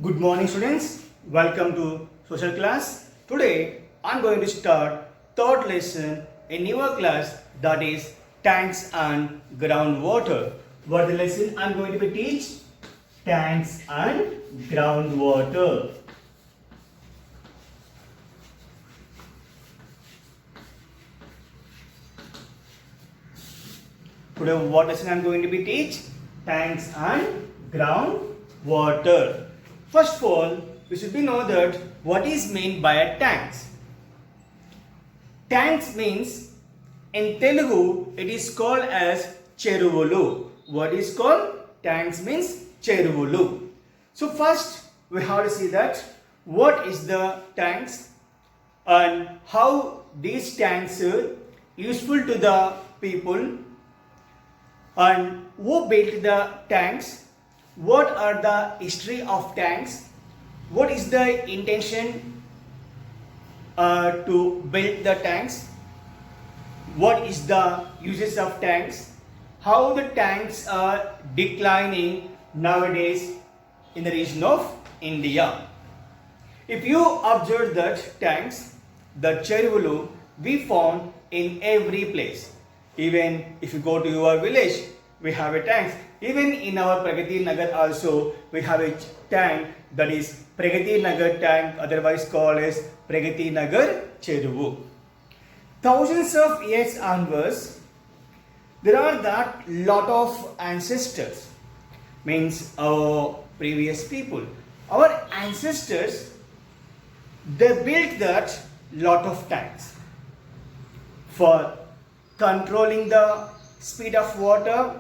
Good morning students, welcome to social class. Today I am going to start third lesson in your class, that is tanks and groundwater. What the lesson I am going to be teach? Tanks and groundwater. Today what lesson I am going to be teach? Tanks and groundwater. First of all, we should be know that what is meant by a tanks. Tanks means in Telugu it is called as cheruvulu. What is called? Tanks means cheruvulu. So first we have to see that what is the tanks and how these tanks are useful to the people and who built the tanks, what are the history of tanks, what is the intention to build the tanks, what is the uses of tanks, how the tanks are declining nowadays in the region of India. If you observe that tanks, the cheruvulu we found in every place. Even if you go to your village, we have a tank. Even in our Pragati Nagar also, we have a tank, that is Pragati Nagar tank, otherwise called as Pragati Nagar Cheruvu. Thousands of years onwards, there are that lot of ancestors, means our previous people. Our ancestors, they built that lot of tanks for controlling the speed of water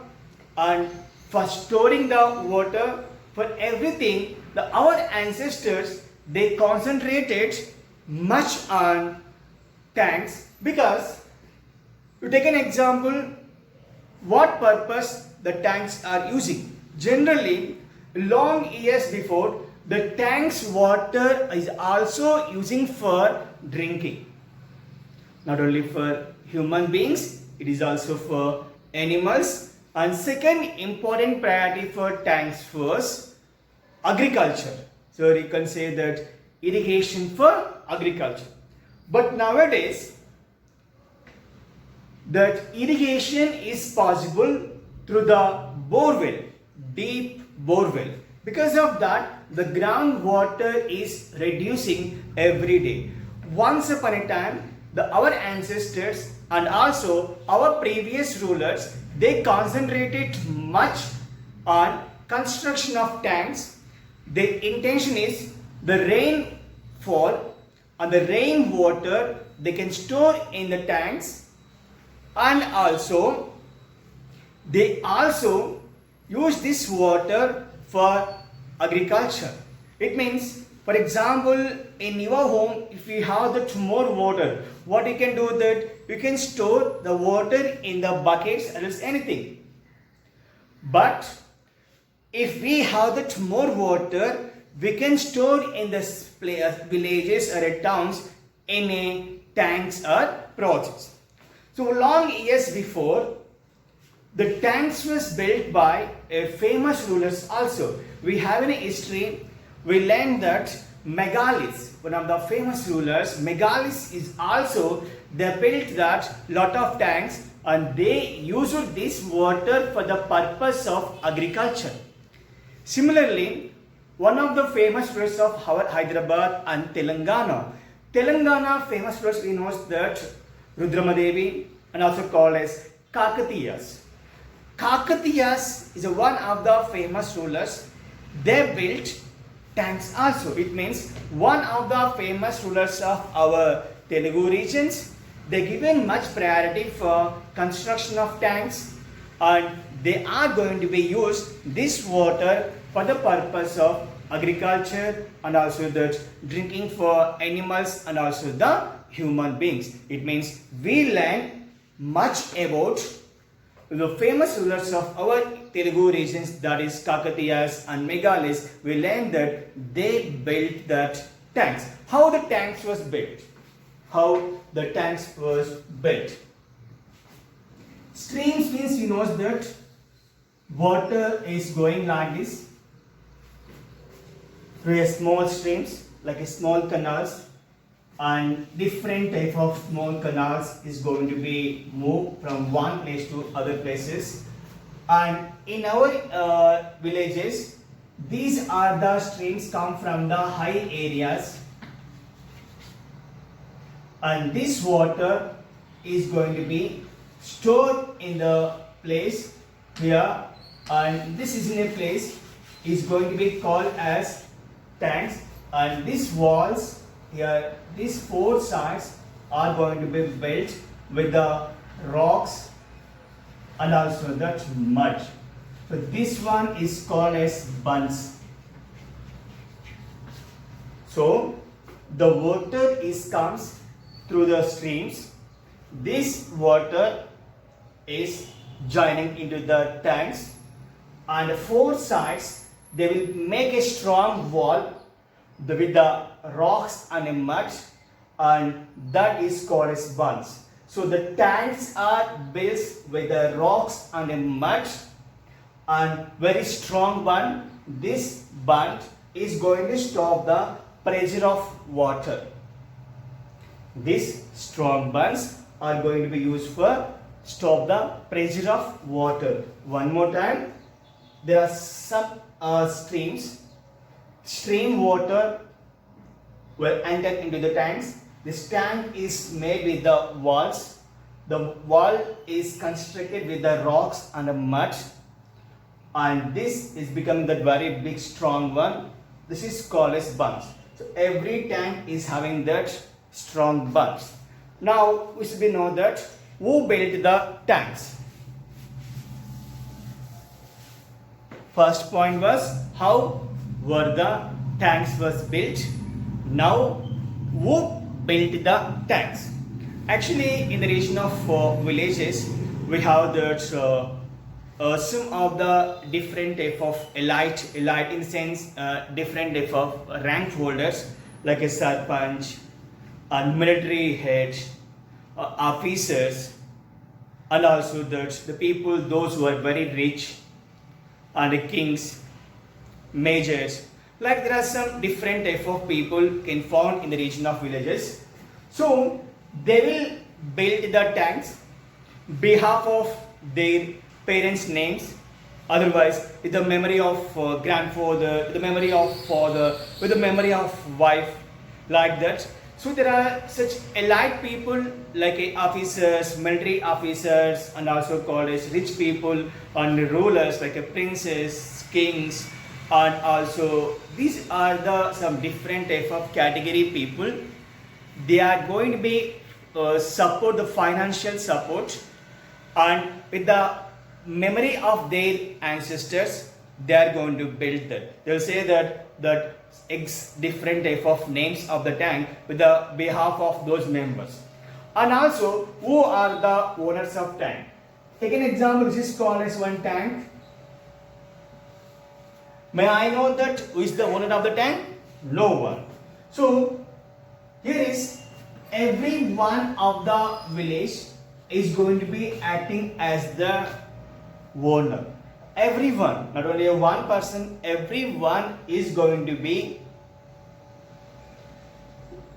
and for storing the water, for everything. Our ancestors, they concentrated much on tanks because, to take an example, what purpose the tanks are using. Generally, long years before, the tank's water is also using for drinking. Not only for human beings, it is also for animals. And second important priority for tanks was agriculture. So you can say that irrigation for agriculture. But nowadays, that irrigation is possible through the borewell, deep borewell. Because of that, the groundwater is reducing every day. Once upon a time, our ancestors and also our previous rulers, they concentrated much on construction of tanks. The intention is the rainfall and the rainwater they can store in the tanks, and also they also use this water for agriculture. It means, for example, in your home, if you have that more water, what you can do that you can store the water in the buckets or else anything. But if we have that more water, we can store in the villages or towns in a tanks or projects. So long years before, the tanks was built by a famous rulers also. We have in history, we learned that Megalis, one of the famous rulers, Megalis is also, they built that lot of tanks and they used this water for the purpose of agriculture. Similarly, one of the famous rulers of Hyderabad and Telangana. Telangana famous rulers we know that Rudramadevi and also called as Kakatiyas. Kakatiyas is one of the famous rulers. They built tanks also. It means one of the famous rulers of our Telugu regions, they given much priority for construction of tanks and they are going to be used this water for the purpose of agriculture and also that drinking for animals and also the human beings. It means we learn much about the famous rulers of our Telugu regions, that is Kakatiyas and Megalis. We learned that they built that tanks. How the tanks was built? How the tanks was built? Streams means you know that water is going like this through a small streams like a small canals, and different type of small canals is going to be moved from one place to other places. And in our villages, these are the streams come from the high areas, and this water is going to be stored in the place here, and this is in a place is going to be called as tanks. And these walls here, these four sides are going to be built with the rocks and also that mud. So this one is called as bunds. So the water is comes through the streams. This water is joining into the tanks, and the four sides they will make a strong wall with the rocks and a mud, and that is called as bunds. So the tanks are built with the rocks and a mud and very strong bund. This bund is going to stop the pressure of water. These strong bunds are going to be used for stop the pressure of water. One more time, there are some streams. Stream water will enter into the tanks. This tank is made with the walls. The wall is constructed with the rocks and the mud, and this is becoming the very big strong one. This is called as bunds. So every tank is having that strong bunds. Now we should know that who built the tanks. First point was how were the tanks was built. Now who built the tanks? Actually, in the region of villages, we have that some of the different type of elite in the sense different type of rank holders like a sarpanch and military head, officers, and also that the people those who are very rich, and the kings, majors. Like there are some different type of people can found in the region of villages. So they will build the tanks behalf of their parents' names, otherwise with the memory of grandfather, with the memory of father, with the memory of wife, like that. So there are such elite people like officers, military officers, and also called as rich people, and rulers like a princes, kings, and also these are the some different type of category people. They are going to be support the financial support, and with the memory of their ancestors they are going to build that. They will say that X different type of names of the tank with the behalf of those members. And also who are the owners of tank. Take an example, this is called as one tank. May I know that who is the owner of the tank? No one. So here is every one of the village is going to be acting as the owner. Everyone, not only one person, everyone is going to be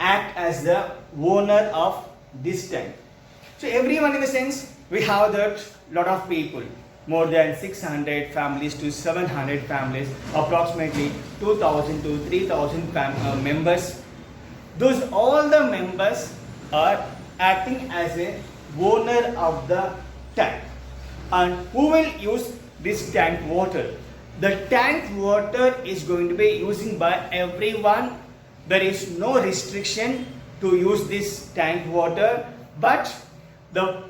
act as the owner of this tank. So everyone in the sense we have that lot of people, more than 600 families to 700 families, approximately 2000 to 3000 members. Those all the members are acting as a owner of the tank. And who will use this tank water? The tank water is going to be using by everyone. There is no restriction to use this tank water, but the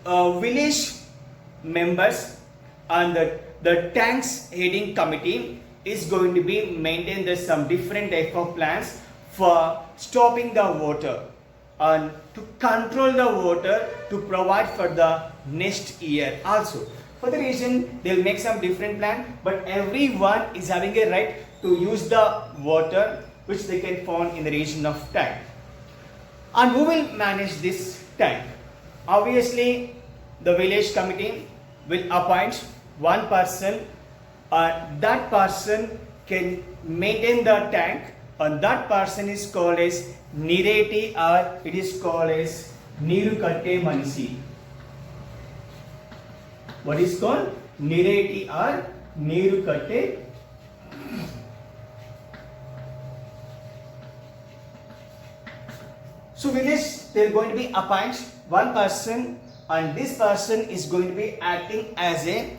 village members and the tanks heading committee is going to be maintain the some different type of plans for stopping the water and to control the water to provide for the next year also. For the reason they will make some different plan, but everyone is having a right to use the water which they can find in the region of tank. And who will manage this tank? Obviously the village committee will appoint one person. That person can maintain the tank, and that person is called as Nireti, or it is called as Niru Katte Manisi. What is called Nireti or Niru Katte. So with this, they are going to be appoint one person, and this person is going to be acting as a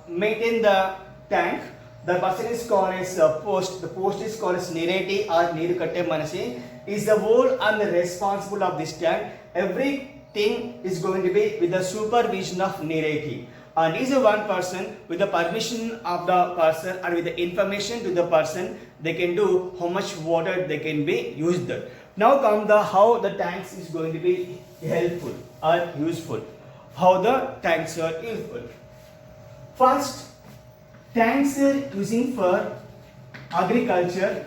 maintain the tank. The person is called as post. The post is called as Nireti or Niru Katte Manasi. Is the role and the responsible of this tank. Everything is going to be with the supervision of Nireti. And is a one person with the permission of the person or with the information to the person, they can do how much water they can be used there. Now come the how the tanks is going to be helpful or useful. How the tanks are useful. First, tanks are using for agriculture.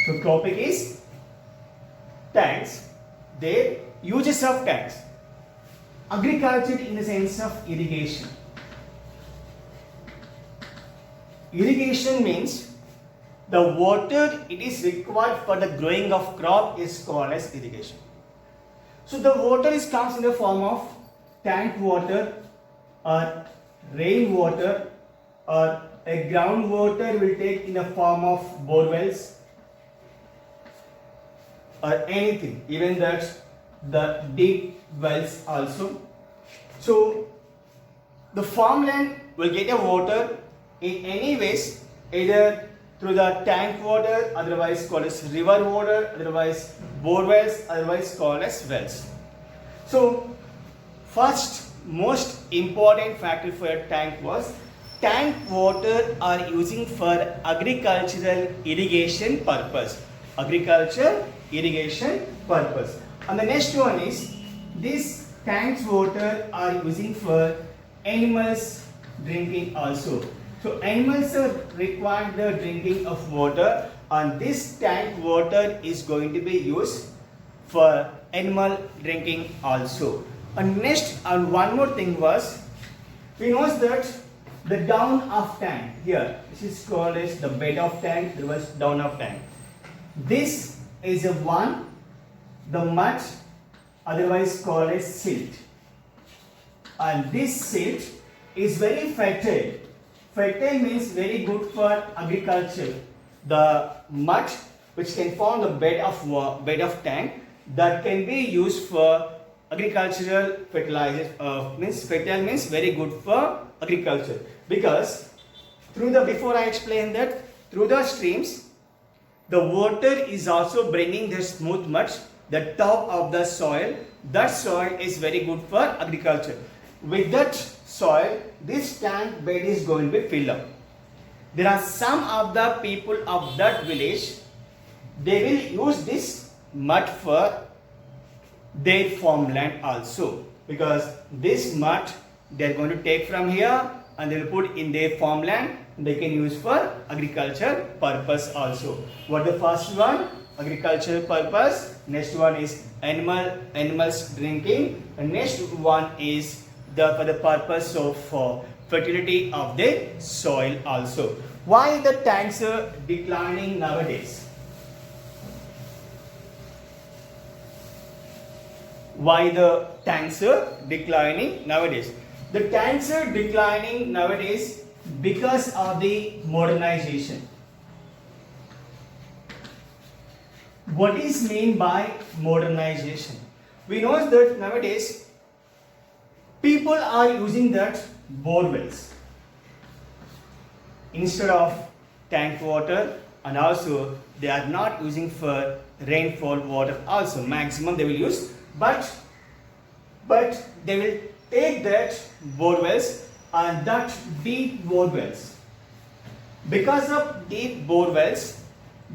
So topic is tanks. Their uses of tanks. Agriculture in the sense of irrigation. Irrigation means the water it is required for the growing of crop is called as irrigation. So the water is comes in the form of tank water or rain water, or a groundwater will take in the form of borewells or anything, even that the deep wells also. So the farmland will get a water in any ways, either through the tank water, otherwise called as river water, otherwise borewells, otherwise called as wells. So first most important factor for a tank was tank water are using for agricultural irrigation purpose. Agriculture irrigation purpose. And the next one is these tanks water are using for animals drinking also. So animals are required the drinking of water, and this tank water is going to be used for animal drinking also. And next, and one more thing was, we know that the down of tank here, this is called as the bed of tank, there was down of tank. This is a one, the mud, otherwise called as silt. And this silt is very fertile. Fertile means very good for agriculture. The mud which can form the bed of tank, that can be used for agricultural fertilizer. Fertile means very good for agriculture, because through the, before I explain that, through the streams the water is also bringing the smooth mud, the top of the soil. That soil is very good for agriculture. With that soil, this tank bed is going to be filled up. There are some of the people of that village, they will use this mud for their farmland also, because this mud they are going to take from here and they will put in their farmland. They can use for agriculture purpose also. What the first one? Agricultural purpose. Next one is animals drinking. And next one is for the purpose of fertility of the soil also. Why the tanks are declining nowadays? Why the tanks are declining nowadays? The tanks are declining nowadays because of the modernization. What is meant by modernization? We know that nowadays people are using that borewells instead of tank water, and also they are not using for rainfall water also. Maximum they will use, but they will take that borewells and that deep borewells. Because of deep borewells,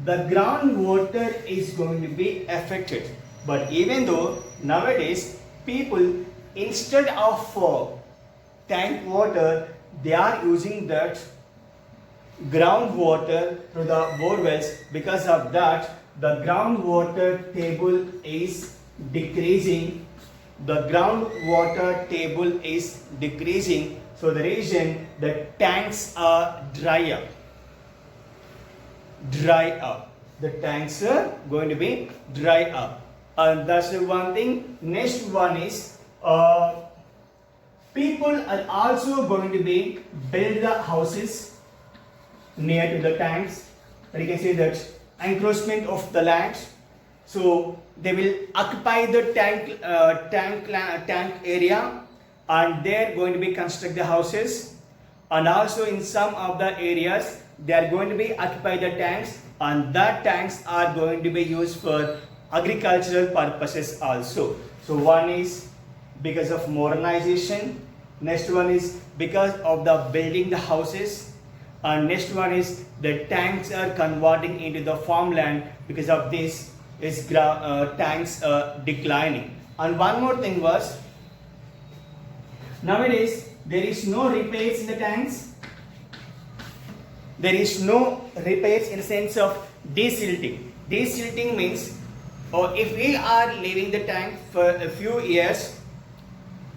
the groundwater is going to be affected. But even though nowadays people, instead of tank water, they are using that groundwater through the borewells. Because of that, the groundwater table is decreasing. The groundwater table is decreasing, So the region, the tanks are dry up. The tanks are going to be dry up. And that's the one thing. Next one is people are also going to be build the houses near to the tanks. And you can see that encroachment of the land. So they will occupy the tank area, and they're going to be construct the houses. And also in some of the areas they are going to be occupy the tanks, and that tanks are going to be used for agricultural purposes also. So one is because of modernization, next one is because of the building the houses, and next one is the tanks are converting into the farmland. Because of this is tanks declining. And one more thing was, nowadays there is no repairs in the tanks. There is no repairs in the sense of desilting. Desilting means, if we are leaving the tank for a few years,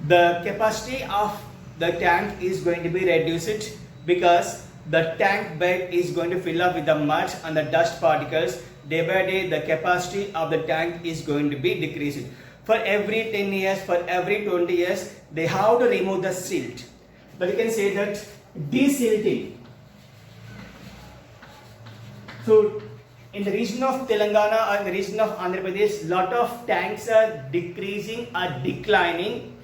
the capacity of the tank is going to be reduced, because the tank bed is going to fill up with the mud and the dust particles. Day by day the capacity of the tank is going to be decreasing. For every 10 years, for every 20 years, they have to remove the silt. But you can say that desilting. So in the region of Telangana or in the region of Andhra Pradesh, lot of tanks are decreasing or declining,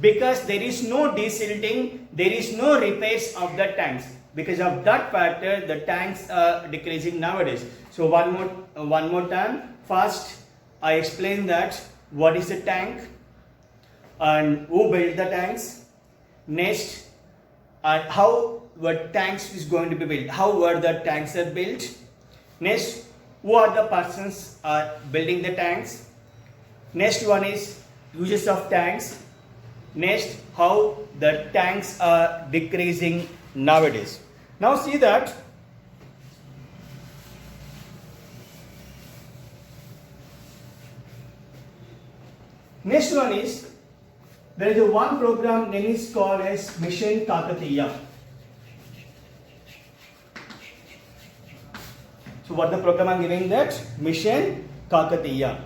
because there is no desilting, there is no repairs of the tanks. Because of that factor, the tanks are decreasing nowadays. So one more time. First, I explained that what is a tank and who built the tanks. Next, how what tanks is going to be built. How were the tanks are built. Next, who are the persons are building the tanks. Next one is uses of tanks. Next, how the tanks are decreasing nowadays. Now see that next one is, there is a one program name is called as Mission Kakatiya. So what the program I'm giving that? Mission Kakatiya.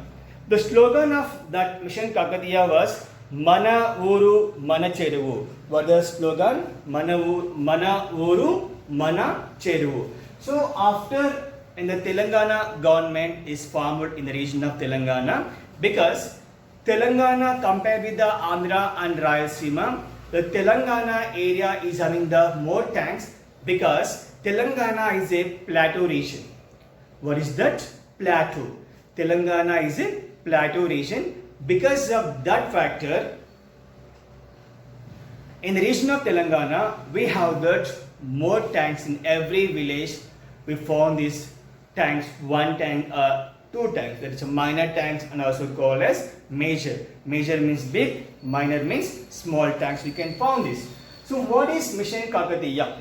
The slogan of that Mission Kakatiya was Mana Uru Mana Cheruvu. What the slogan? Mana Uru Mana Cheruvu. So after in the Telangana government is formed in the region of Telangana, because Telangana compared with the Andhra and Rayalaseema, the Telangana area is having the more tanks, because Telangana is a plateau region. What is that? Plateau. Telangana is a plateau region. Because of that factor, in the region of Telangana, we have that more tanks in every village. We found these tanks, one tank, two tanks. That is a minor tanks and also called as major. Major means big, minor means small tanks. We can found this. So what is Mission Kakatiya?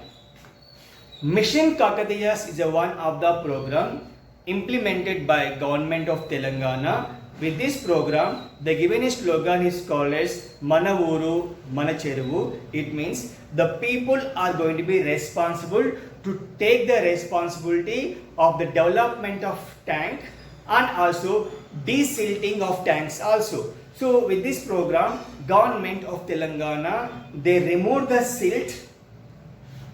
Mission Kakatiya is a one of the program implemented by government of Telangana. With this program, the given slogan is called as Mana Uru Mana Cheruvu. It means the people are going to be responsible to take the responsibility of the development of tank and also desilting of tanks also. So with this program, government of Telangana, they remove the silt,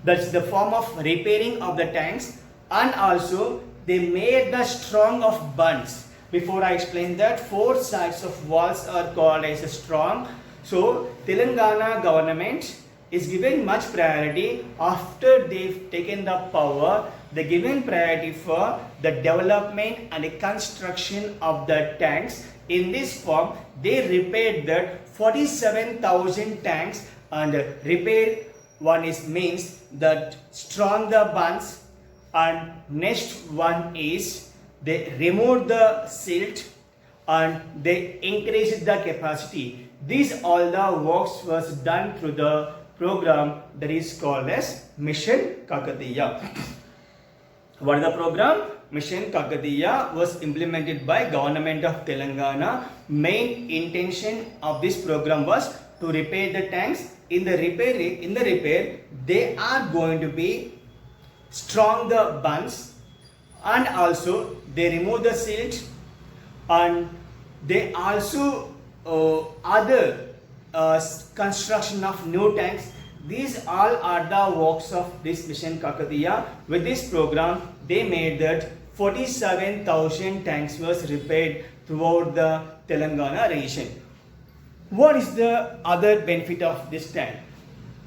that's the form of repairing of the tanks, and also they made the strong of bunds. Before I explain that, four sides of walls are called as a strong. So Telangana government is given much priority after they've taken the power. They given priority for the development and the construction of the tanks. In this form, they repaired that 47,000 tanks, and repair one is means that strong the bunds, and next one is they removed the silt and they increased the capacity. These all the works was done through the program that is called as Mission Kakatiya. What is the program? Mission Kakatiya was implemented by government of Telangana. Main intention of this program was to repair the tanks. In the repair, they are going to be strong the bunds, and also they remove the silt, and they also other construction of new tanks. These all are the works of this mission Kakatiya. With this program, they made that 47,000 tanks was repaired throughout the Telangana region. What is the other benefit of this tank?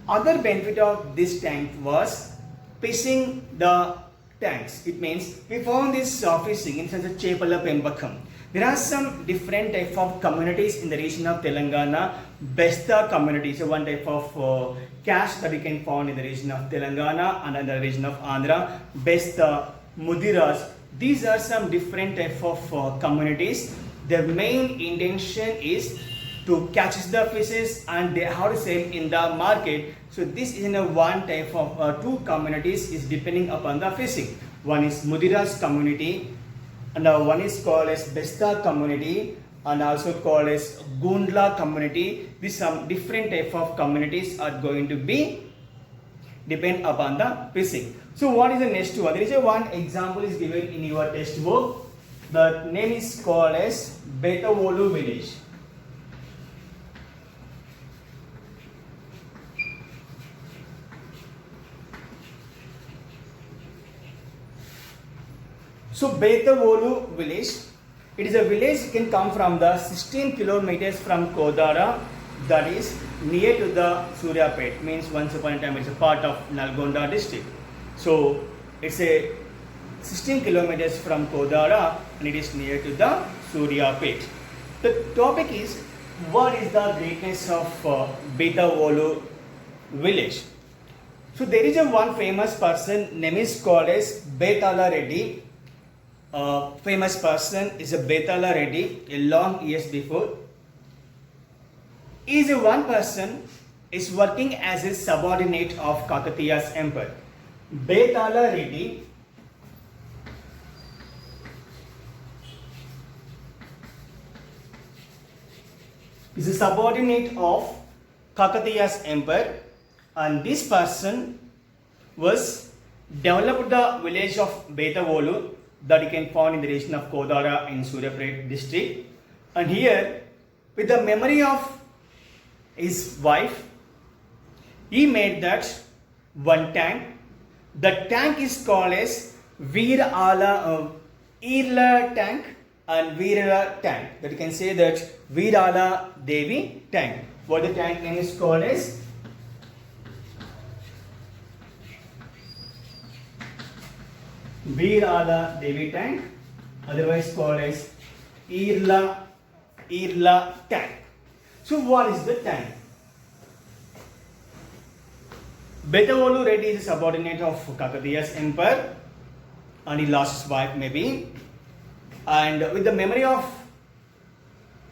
Other benefit of this tank was fishing the tanks. It means we found this fishing in such a Chepala Pembakam. There are some different type of communities in the region of Telangana. Besta community, so one type of caste that you can find in the region of Telangana and in the region of Andhra. Besta, Mudiras. These are some different type of communities. Their main intention is to catch the fishes and they have to sell in the market. So this is in a one type of two communities is depending upon the fishing. One is Mudiras community, and one is called as Besta community, and also called as Gundla community. These some different type of communities are going to be depend upon the fishing. So what is the next one? There is a one example is given in your textbook. The name is called as Betavolu village. So Betavolu village, it is a village can come from the 16 kilometers from Kodara, that is near to the Suryapet, means once upon a time it's a part of Nalgonda district. So it's a 16 kilometers from Kodara and it is near to the Suryapet. The topic is what is the greatness of Betavolu village. So there is a one famous person, name is called as Betala Reddy. Famous person is a Betala Reddy, a long years before. He is a one person is working as a subordinate of Kakatiya's emperor. Betala Reddy is a subordinate of Kakatiya's emperor, and this person was developed the village of Betavolu that you can find in the region of Kodara in Suryapet district. And here, with the memory of his wife, he made that one tank. The tank is called as Irla tank and Veera tank. That you can say that Veerala Devi tank. What the tank name is called as Veerala Devi tank, otherwise called as Irla tank. So what is the tank? Betavolu Reddy is a subordinate of Kakatiya's emperor and he lost his wife maybe, and with the memory of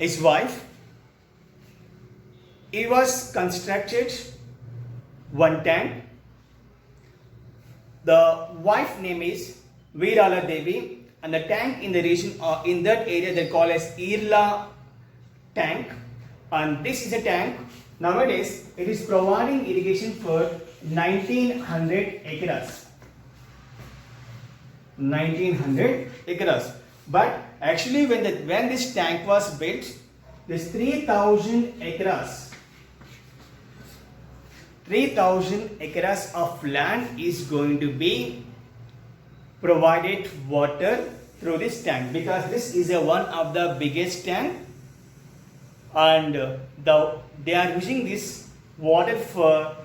his wife he was constructed one tank. The wife name is Veerala Devi, and the tank in the region in that area they call as Irla tank, and this is a tank. Nowadays it is providing irrigation for 1900 acres. 1900 acres. But actually when this tank was built, this 3000 acres. 3000 acres of land is going to be provided water through this tank, because this is one of the biggest tank, and they are using this water for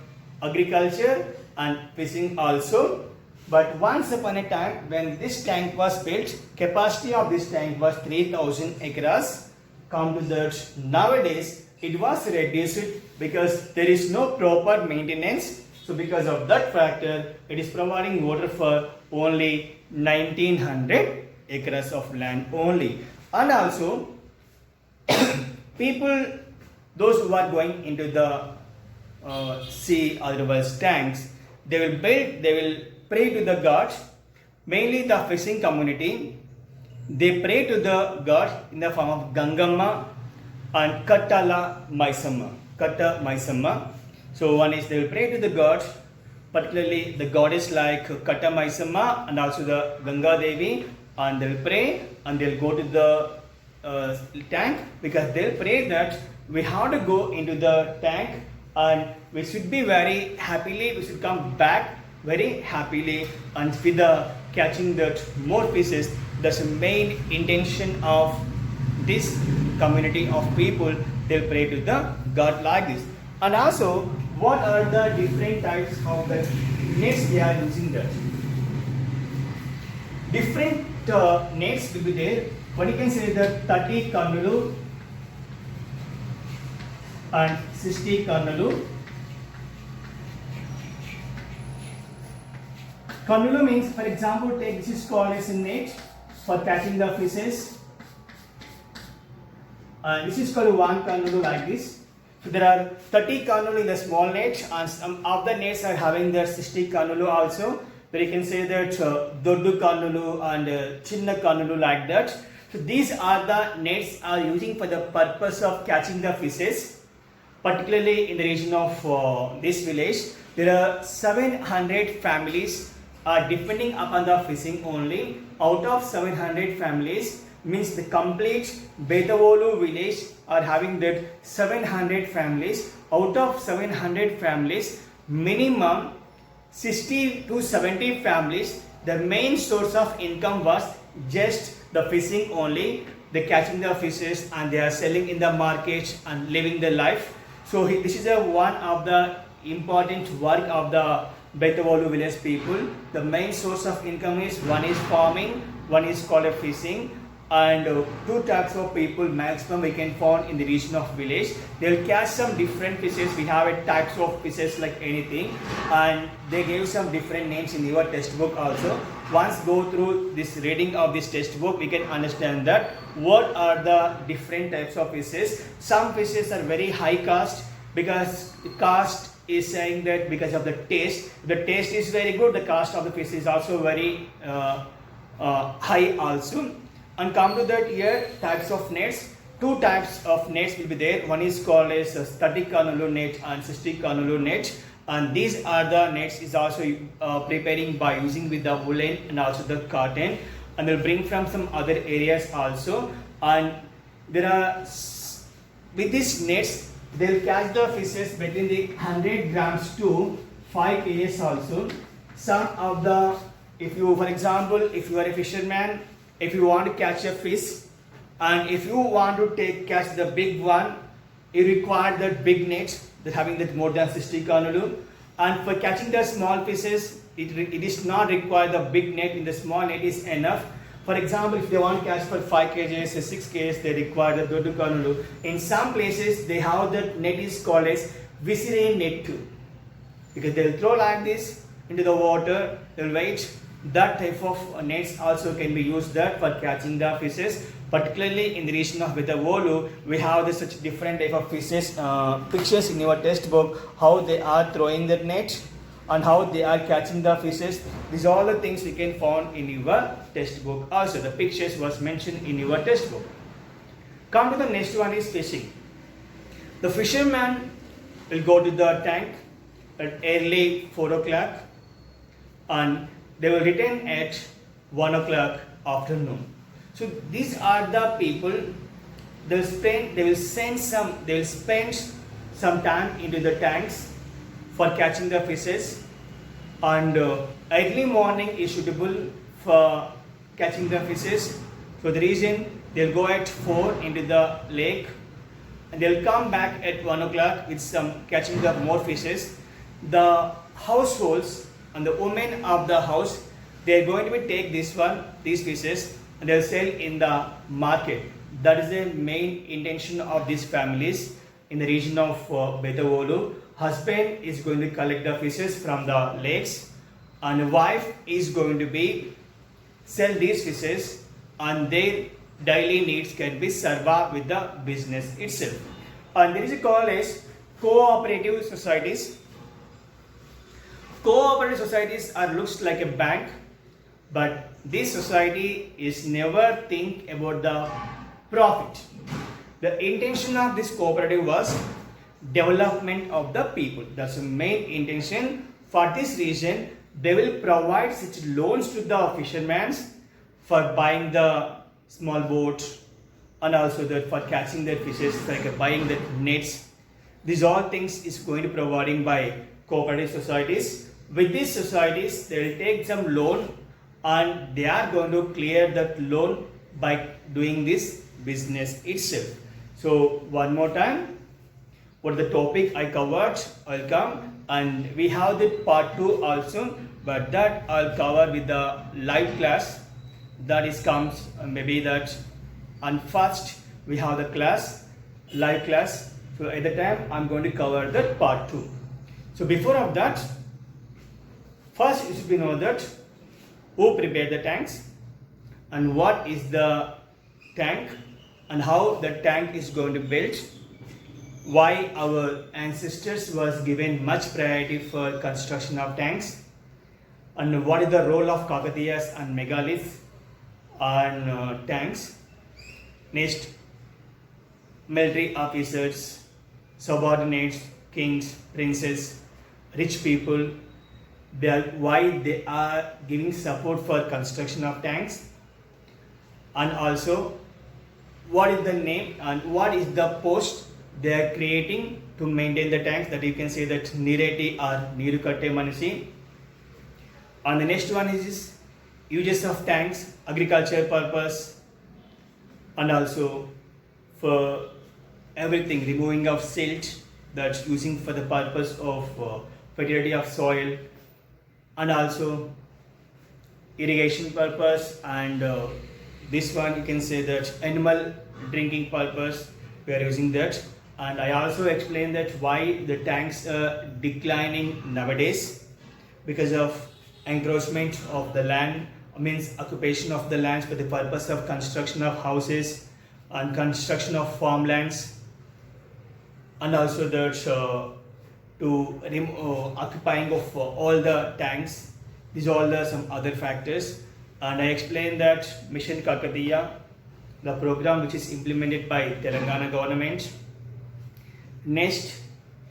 agriculture and fishing also. But once upon a time when this tank was built, capacity of this tank was 3000 acres. Come to that, nowadays it was reduced because there is no proper maintenance. So because of that factor, it is providing water for only 1900 acres of land only. And also people, those who are going into the sea, otherwise tanks, they will pray to the gods, mainly the fishing community. They pray to the gods in the form of Gangamma and Kattala Maisamma. Katta Maisamma. So one is they will pray to the gods, particularly the goddess like Katta Maisamma and also the Ganga Devi, and they'll pray and they'll go to the tank, because they'll pray that we have to go into the tank and we should be very happily, we should come back very happily and with the catching that more fishes. That's the main intention of this community of people. They'll pray to the god like this. And also, what are the different types of the nets they are using that? Different nets will be there. What you can say that 30 Kannulu and 60 Kannulu. Kannulu means, for example, take this is called as a net for catching the fishes. This is called one Kannulu like this. So there are 30 Kannulu in the small net, and some of the nets are having the 60 Kannulu also. Where you can say that Doddu Kannulu and Chinna Kannulu like that. So these are the nets are using for the purpose of catching the fishes. Particularly in the region of this village, there are 700 families are depending upon the fishing only. Out of 700 families, means the complete Betavolu village are having that 700 families. Out of 700 families, minimum 60 to 70 families, the main source of income was just the fishing only. They catching the fishes and they are selling in the market and living their life. So this is one of the important work of the Betavolu village people. The main source of income is one is farming, one is called fishing, and two types of people maximum we can find in the region of village. They will catch some different fishes. We have a types of fishes like anything, and they gave some different names in your textbook also. Once go through this reading of this textbook, we can understand that what are the different types of fishes. Some fishes are very high cost, because the cost is saying that because of the taste. The taste is very good, the cost of the fish is also very high also. And come to that here, types of nets. Two types of nets will be there. One is called as 30 Kannulu net and 60 Kannulu net. And these are the nets is also preparing by using with the woolen and also the cotton. And they'll bring from some other areas also. And there are, with these nets, they'll catch the fishes between the 100 grams to 5 kgs also. Some of the, if you, for example, if you are a fisherman, if you want to catch a fish, and if you want to catch the big one, you require that big net, that having that more than 60 Kannulu. And for catching the small fishes, it is not required the big net. In the small net is enough. For example, if they want to catch for 5 kgs, 6 kgs, they require the Doddu Kannulu. In some places, they have that net is called as Visire net too. Because they will throw like this into the water, they will wait. That type of nets also can be used there for catching the fishes. Particularly in the region of Betavolu, we have such different type of fishes, pictures in your textbook, how they are throwing the net and how they are catching the fishes. These are all the things we can find in your textbook. Also, the pictures was mentioned in your textbook. Come to the next one is fishing. The fisherman will go to the tank at early 4 o'clock and they will return at 1 o'clock afternoon. So these are the people. They will spend some time into the tanks for catching the fishes, and early morning is suitable for catching the fishes. For the reason, they'll go at 4 into the lake and they'll come back at 1 o'clock with some catching the more fishes. The households and the women of the house, they're going to take these fishes and they'll sell in the market. That is the main intention of these families in the region of Betavolu. Husband is going to collect the fishes from the lakes and wife is going to be sell these fishes, and their daily needs can be served with the business itself. And there is a call as cooperative societies. Cooperative societies are looks like a bank, but this society is never think about the profit. The intention of this cooperative was development of the people. That's the main intention. For this reason, they will provide such loans to the fishermen for buying the small boats, and also that for catching their fishes, like buying the nets. These all things is going to providing by cooperative societies. With these societies, they will take some loan and they are going to clear that loan by doing this business itself. So one more time, what the topic I covered, I'll come, and we have the part 2 also, but that I'll cover with the live class. That is comes maybe that, and first we have the class, live class. So at the time I'm going to cover that part 2. So before of that, first you should know that who prepared the tanks and what is the tank and how the tank is going to build, why our ancestors was given much priority for construction of tanks, and what is the role of Kakatiyas and megaliths and tanks. Next, military officers, subordinates, kings, princes, rich people, why they are giving support for construction of tanks, and also what is the name and what is the post they are creating to maintain the tanks, that you can say that Nireti or Nirukatte Manisi. And the next one is uses of tanks, agriculture purpose, and also for everything, removing of silt, that's using for the purpose of fertility of soil, and also irrigation purpose, and this one you can say that animal drinking purpose we are using that. And I also explained that why the tanks are declining nowadays, because of encroachment of the land, means occupation of the lands for the purpose of construction of houses and construction of farmlands, and also that occupying of all the tanks. These are all the some other factors. And I explained that Mission Kakatiya, the program which is implemented by Telangana government. Next,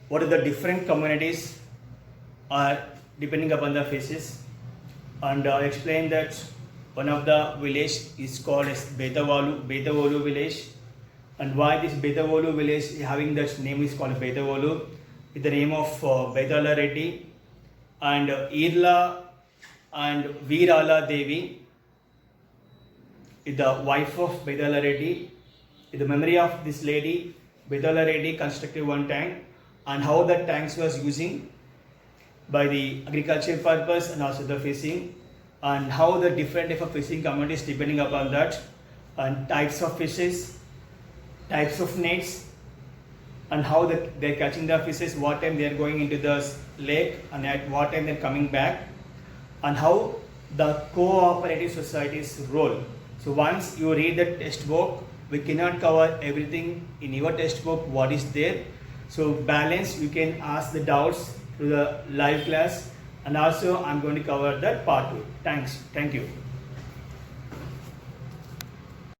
what are the different communities are depending upon the phases. And I explained that one of the village is called as Betavolu village. And why this Betavolu village having that name is called Betavolu, with the name of Betala Reddy and Irla and Veerala Devi, is the wife of Betala Reddy. In the memory of this lady, Betala Reddy constructed one tank, and how that tanks was using by the agricultural purpose and also the fishing, and how the different type of fishing communities depending upon that, and types of fishes, types of nets, and how they're catching the fishes, what time they're going into the lake and at what time they're coming back, and how the cooperative society's role. So once you read the textbook, we cannot cover everything in your textbook what is there. So balance, you can ask the doubts to the live class, and also I'm going to cover that part 2. Thank you.